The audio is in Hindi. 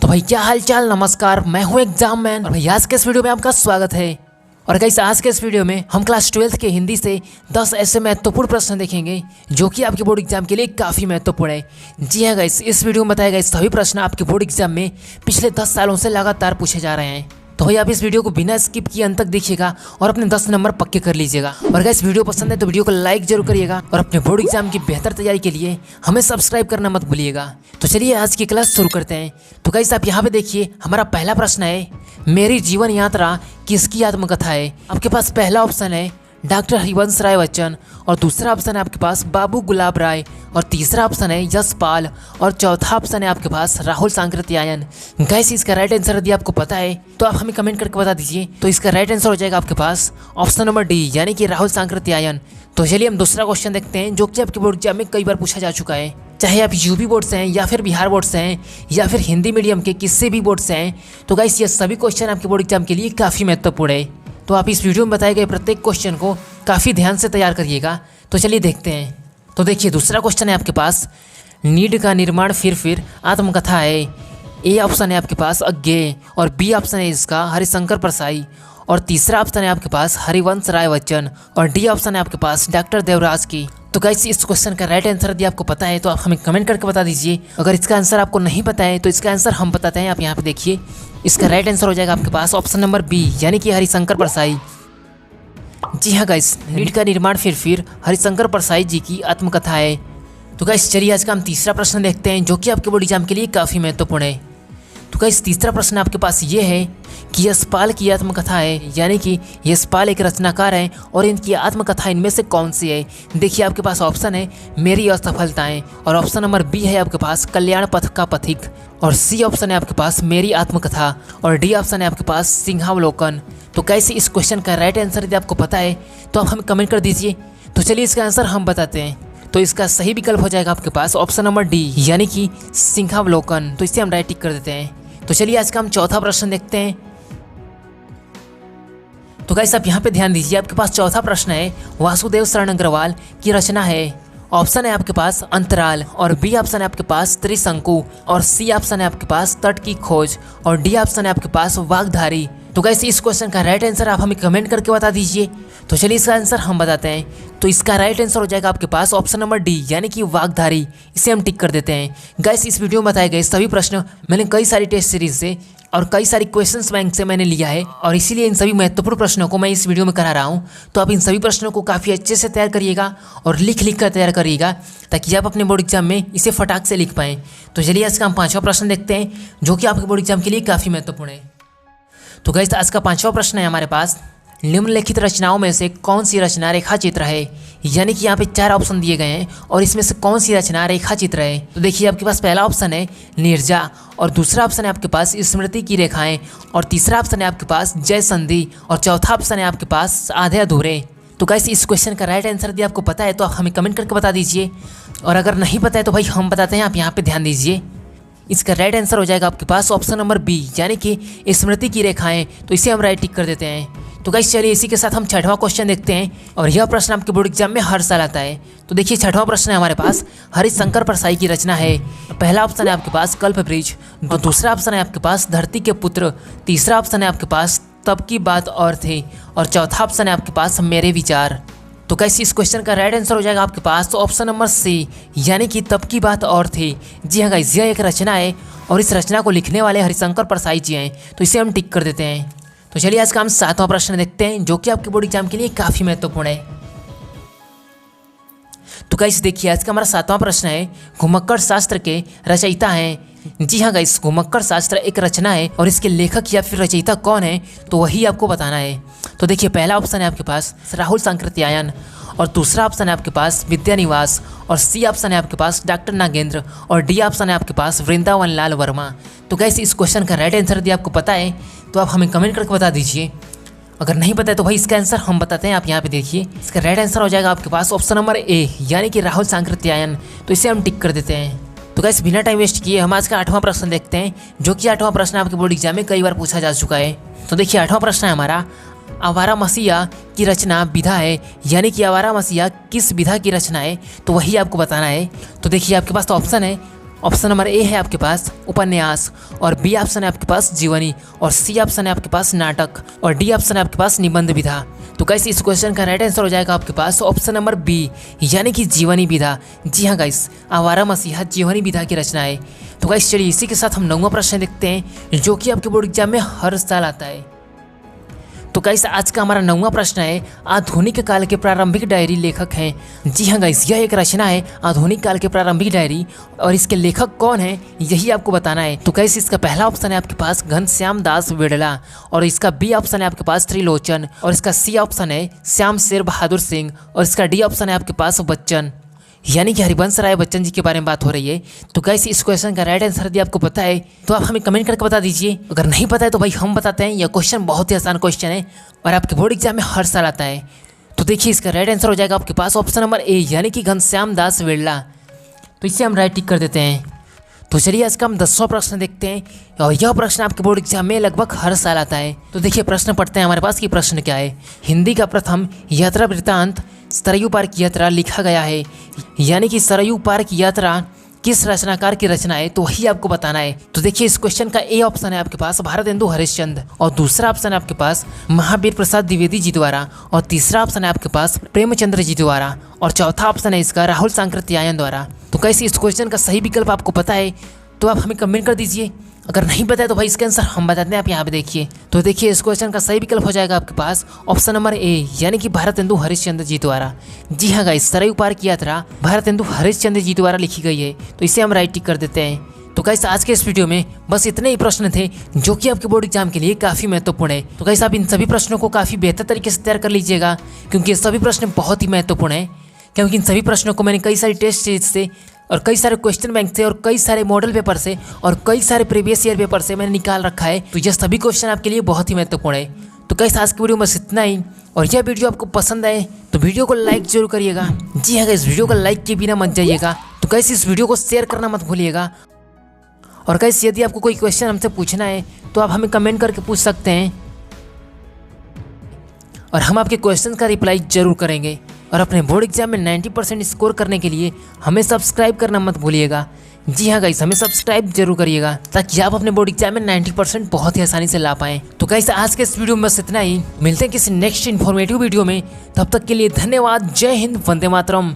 तो भाई क्या हाल चाल, नमस्कार। मैं हूं एग्जाम मैन और भाई आज के इस वीडियो में आपका स्वागत है। और गाइस आज के इस वीडियो में हम क्लास 12th के हिंदी से 10 ऐसे महत्वपूर्ण प्रश्न देखेंगे जो कि आपके बोर्ड एग्जाम के लिए काफ़ी महत्वपूर्ण है। जी हाँ गाइस, इस वीडियो में बताए गए सभी प्रश्न आपके बोर्ड एग्जाम में पिछले 10 सालों से लगातार पूछे जा रहे हैं। तो भाई आप इस वीडियो को बिना स्किप किए अंत तक देखिएगा और अपने 10 नंबर पक्के कर लीजिएगा। और गाइस वीडियो पसंद है तो वीडियो को लाइक जरूर करिएगा और अपने बोर्ड एग्जाम की बेहतर तैयारी के लिए हमें सब्सक्राइब करना मत भूलिएगा। तो चलिए आज की क्लास शुरू करते हैं। तो गाइस आप यहाँ पे देखिए, हमारा पहला प्रश्न है, मेरी जीवन यात्रा किसकी आत्मकथा है। आपके पास पहला ऑप्शन है डॉक्टर हरिवंश राय बच्चन, और दूसरा ऑप्शन है आपके पास बाबू गुलाब राय, और तीसरा ऑप्शन है यशपाल, और चौथा ऑप्शन है आपके पास राहुल सांकृत्यायन। गाइस इसका राइट आंसर यदि आपको पता है तो आप हमें कमेंट करके बता दीजिए। तो इसका राइट आंसर हो जाएगा आपके पास ऑप्शन नंबर डी, यानी कि राहुल सांकृत्यायन। तो चलिए हम दूसरा क्वेश्चन देखते हैं जो कि आपके बोर्ड एग्जाम में कई बार पूछा जा चुका है। चाहे आप यूपी बोर्ड से हैं या फिर बिहार बोर्ड से हैं या फिर हिंदी मीडियम के किसी भी बोर्ड से हैं, तो गाइस ये सभी क्वेश्चन आपके बोर्ड एग्जाम के लिए काफ़ी महत्वपूर्ण है। तो आप इस वीडियो में बताए गए प्रत्येक क्वेश्चन को काफ़ी ध्यान से तैयार करिएगा। तो चलिए देखते हैं। तो देखिए दूसरा क्वेश्चन है आपके पास, नीड का निर्माण फिर आत्मकथा है। ए ऑप्शन है आपके पास अज्ञेय, और बी ऑप्शन है इसका हरिशंकर परसाई, और तीसरा ऑप्शन है आपके पास हरिवंश राय बच्चन, और डी ऑप्शन है आपके पास डॉक्टर देवराज की। तो गाइस इस क्वेश्चन का राइट आंसर यदि आपको पता है तो आप हमें कमेंट करके बता दीजिए। अगर इसका आंसर आपको नहीं पता है तो इसका आंसर हम बताते हैं। आप यहाँ पे देखिए, इसका राइट आंसर हो जाएगा आपके पास ऑप्शन नंबर बी, यानी कि हरिशंकर परसाई। जी हाँ गाइस, नीड का निर्माण फिर हरिशंकर परसाई जी की आत्मकथा है। तो गाइस चलिए आज का हम तीसरा प्रश्न देखते हैं जो कि आपके बोर्ड एग्जाम के लिए काफ़ी महत्वपूर्ण है। तो गाइस तीसरा प्रश्न आपके पास ये है कि यशपाल की आत्मकथा है, यानी कि यशपाल एक रचनाकार है और इनकी आत्मकथा इनमें से कौन सी है। देखिए आपके पास ऑप्शन है मेरी असफलताएं, और ऑप्शन नंबर बी है आपके पास कल्याण पथ का पथिक, और सी ऑप्शन है आपके पास मेरी आत्मकथा, और डी ऑप्शन है आपके पास सिंहावलोकन। तो कैसे इस क्वेश्चन का राइट आंसर यदि आपको पता है तो आप हमें कमेंट कर दीजिए। तो चलिए इसका आंसर हम बताते हैं। तो इसका सही विकल्प हो जाएगा आपके पास ऑप्शन नंबर डी, यानी कि सिंहावलोकन। तो इसे हम राइट टिक कर देते हैं। तो चलिए आज का हम चौथा प्रश्न देखते हैं। तो गाइस आप यहाँ पे ध्यान दीजिए, आपके पास चौथा प्रश्न है, वासुदेव शरण अग्रवाल की रचना है। ऑप्शन है आपके पास अंतराल, और बी ऑप्शन है आपके पास त्रिशंकु, और सी ऑप्शन है आपके पास तट की खोज, और डी ऑप्शन है आपके पास वागधारी। तो गाइस इस क्वेश्चन का राइट आंसर आप हमें कमेंट करके बता दीजिए। तो चलिए इसका आंसर हम बताते हैं। तो इसका राइट आंसर हो जाएगा आपके पास ऑप्शन नंबर डी, यानी कि वागधारी। इसे हम टिक कर देते हैं। गाइस इस वीडियो में बताए गए सभी प्रश्न मैंने कई सारी टेस्ट सीरीज से और कई सारी क्वेश्चंस बैंक से मैंने लिया है, और इसीलिए इन सभी महत्वपूर्ण प्रश्नों को मैं इस वीडियो में करा रहा हूं। तो आप इन सभी प्रश्नों को काफ़ी अच्छे से तैयार करिएगा और लिख कर तैयार करिएगा, ताकि आप अपने बोर्ड एग्जाम में इसे फटाक से लिख पाएँ। तो चलिए आज का हम पाँचवा प्रश्न देखते हैं जो कि आपके बोर्ड एग्जाम के लिए काफ़ी महत्वपूर्ण है। तो गाइस आज का पाँचवा प्रश्न है हमारे पास, निम्नलिखित रचनाओं में से कौन सी रचना रेखा चित्र है। यानी कि यहाँ पे 4 ऑप्शन दिए गए हैं और इसमें से कौन सी रचना रेखा चित्र है। तो देखिए आपके पास पहला ऑप्शन है नीरजा, और दूसरा ऑप्शन है आपके पास स्मृति की रेखाएं, और तीसरा ऑप्शन है आपके पास जय संधि, और चौथा ऑप्शन है आपके पास आधे अधूरे। तो गाइस इस क्वेश्चन का राइट आंसर यदि आपको पता है तो आप हमें कमेंट करके बता दीजिए, और अगर नहीं पता है तो भाई हम बताते हैं। आप यहाँ पे ध्यान दीजिए, इसका राइट आंसर हो जाएगा आपके पास ऑप्शन नंबर बी, यानी कि स्मृति की रेखाएं। तो इसे हम राइट टिक कर देते हैं। तो गाइस चलिए इसी के साथ हम छठवां क्वेश्चन देखते हैं, और यह प्रश्न आपके बोर्ड एग्जाम में हर साल आता है। तो देखिए छठवां प्रश्न है हमारे पास, हरिशंकर परसाई की रचना है। पहला ऑप्शन है आपके पास कल्पवृक्ष, और दूसरा ऑप्शन है आपके पास धरती के पुत्र, तीसरा ऑप्शन है आपके पास तब की बात और थी, और चौथा ऑप्शन है आपके पास मेरे विचार। तो कैसे इस क्वेश्चन का राइट आंसर हो जाएगा आपके पास तो ऑप्शन नंबर सी, यानी कि तब की बात और थी। जी हाँ गाइस, यह एक रचना है और इस रचना को लिखने वाले हरिशंकर परसाई जी हैं। तो इसे हम टिक कर देते हैं। तो चलिए आज का हम सातवां प्रश्न देखते हैं जो कि आपके बोर्ड एग्जाम के लिए काफ़ी महत्वपूर्ण है। तो गाइस देखिए आज का हमारा सातवां प्रश्न है, घुमक्कड़ शास्त्र के रचयिता हैं। जी हाँ गाइस, घुमक्कड़ शास्त्र एक रचना है और इसके लेखक या फिर रचयिता कौन है तो वही आपको बताना है। तो देखिए पहला ऑप्शन है आपके पास राहुल सांकृत्यायन, और दूसरा ऑप्शन है आपके पास विद्यानिवास, और सी ऑप्शन है आपके पास डॉक्टर नागेंद्र, और डी ऑप्शन है आपके पास वृंदावन लाल वर्मा। तो गाइस इस क्वेश्चन का राइट आंसर यदि आपको पता है तो आप हमें कमेंट करके बता दीजिए। अगर नहीं पता है तो भाई इसका आंसर हम बताते हैं। आप यहाँ पे देखिए, इसका राइट आंसर हो जाएगा आपके पास ऑप्शन नंबर ए, यानी कि राहुल सांकृत्यायन। तो इसे हम टिक कर देते हैं। तो गाइस बिना टाइम वेस्ट किए हम आज का 8वां प्रश्न देखते हैं जो कि 8वां प्रश्न आपके बोर्ड एग्जाम में कई बार पूछा जा चुका है। तो देखिए 8वां प्रश्न है हमारा, आवारा मसीहा की रचना विधा है, यानी कि आवारा मसीहा किस विधा की रचना है तो वही आपको बताना है। तो देखिए आपके पास तो ऑप्शन है ऑप्शन नंबर ए है आपके पास उपन्यास, और बी ऑप्शन है आपके पास जीवनी, और सी ऑप्शन है आपके पास नाटक, और डी ऑप्शन है आपके पास निबंध विधा। तो गाइस इस क्वेश्चन का राइट आंसर हो जाएगा आपके पास ऑप्शन नंबर बी, यानी कि जीवनी विधा। जी हाँ गाइस, आवारा मसीहा जीवनी विधा की रचना है। तो गाइस चलिए इसी के साथ हम 9वां प्रश्न देखते हैं, जो कि आपके बोर्ड एग्जाम में हर साल आता है। तो गाइस आज का हमारा 9वां प्रश्न है, आधुनिक काल के प्रारंभिक डायरी लेखक हैं। जी हाँ गाइस, यह एक रचना है आधुनिक काल के प्रारंभिक डायरी, और इसके लेखक कौन है यही आपको बताना है। तो गाइस इसका पहला ऑप्शन है आपके पास घनश्याम दास वेडला, और इसका बी ऑप्शन है आपके पास त्रिलोचन, और इसका सी ऑप्शन है श्याम शेर बहादुर सिंह, और इसका डी ऑप्शन है आपके पास बच्चन, यानी कि हरिवंश राय बच्चन जी के बारे में बात हो रही है। तो गाइस इस क्वेश्चन का राइट आंसर यदि आपको पता है तो आप हमें कमेंट करके बता दीजिए, अगर नहीं पता है तो भाई हम बताते हैं। यह क्वेश्चन बहुत ही आसान क्वेश्चन है और आपके बोर्ड एग्जाम में हर साल आता है। तो देखिए इसका राइट आंसर हो जाएगा आपके पास ऑप्शन नंबर ए, यानी कि घनश्याम दास वेडला। तो इसे हम राइट टिक कर देते हैं। तो चलिए आज का हम 10वां प्रश्न देखते हैं, और यह प्रश्न आपके बोर्ड एग्जाम में लगभग हर साल आता है। तो देखिए प्रश्न पढ़ते हैं हमारे पास कि प्रश्न क्या है। हिंदी का प्रथम यात्रा वृत्तांत सरयू पार की यात्रा लिखा गया है, यानी कि सरयू पार की यात्रा किस रचनाकार की रचना है, तो वही आपको बताना है। तो देखिए इस क्वेश्चन का ए ऑप्शन है आपके पास भारतेंदु हरिश्चंद्र, और दूसरा ऑप्शन है आपके पास महावीर प्रसाद द्विवेदी जी द्वारा, और तीसरा ऑप्शन है आपके पास प्रेमचंद्र जी द्वारा, और चौथा ऑप्शन है इसका राहुल सांकृत्यायन द्वारा। तो कैसे इस क्वेश्चन का सही विकल्प आपको पता है तो आप हमें कमेंट कर दीजिए, अगर नहीं पता है तो भाई इसका आंसर हम बताते हैं। आप यहाँ पे देखिए, तो देखिए इस क्वेश्चन का सही विकल्प हो जाएगा आपके पास ऑप्शन नंबर ए, यानी कि भारतेंदु हरिश्चंद्र जी द्वारा। जी हाँ गाइस, सरयू पार की यात्रा भारतेंदु हरिश्चंद्र जी द्वारा लिखी गई है। तो इसे हम राइट टिक कर देते हैं। तो गाइस आज के इस वीडियो में बस इतने ही प्रश्न थे जो कि आपके बोर्ड एग्जाम के लिए काफ़ी महत्वपूर्ण है। तो गाइस आप इन सभी प्रश्नों को काफ़ी बेहतर तरीके से तैयार कर लीजिएगा, क्योंकि ये सभी प्रश्न बहुत ही महत्वपूर्ण है। क्योंकि इन सभी प्रश्नों को मैंने कई सारी टेस्ट सीरीज से और कई सारे क्वेश्चन बैंक से और कई सारे मॉडल पेपर से और कई सारे प्रीवियस ईयर पेपर से मैंने निकाल रखा है। तो यह सभी क्वेश्चन आपके लिए बहुत ही महत्वपूर्ण है। तो गाइस आज की वीडियो में बस इतना ही, और यह वीडियो आपको पसंद आए तो वीडियो को लाइक जरूर करिएगा। जी हाँ गाइस, वीडियो को लाइक के बिना मत जाइएगा। तो गाइस इस वीडियो को शेयर करना मत भूलिएगा। और गाइस यदि आपको कोई क्वेश्चन हमसे पूछना है तो आप हमें कमेंट करके पूछ सकते हैं, और हम आपके क्वेश्चन का रिप्लाई जरूर करेंगे। और अपने बोर्ड एग्जाम में 90% स्कोर करने के लिए हमें सब्सक्राइब करना मत भूलिएगा। जी हाँ गाइस, हमें सब्सक्राइब जरूर करिएगा, ताकि आप अपने बोर्ड एग्जाम में 90% बहुत ही आसानी से ला पाएँ। तो गाइस आज के इस वीडियो में बस इतना ही, मिलते हैं किसी नेक्स्ट इन्फॉर्मेटिव वीडियो में। तब तक के लिए धन्यवाद। जय हिंद, वंदे मातरम।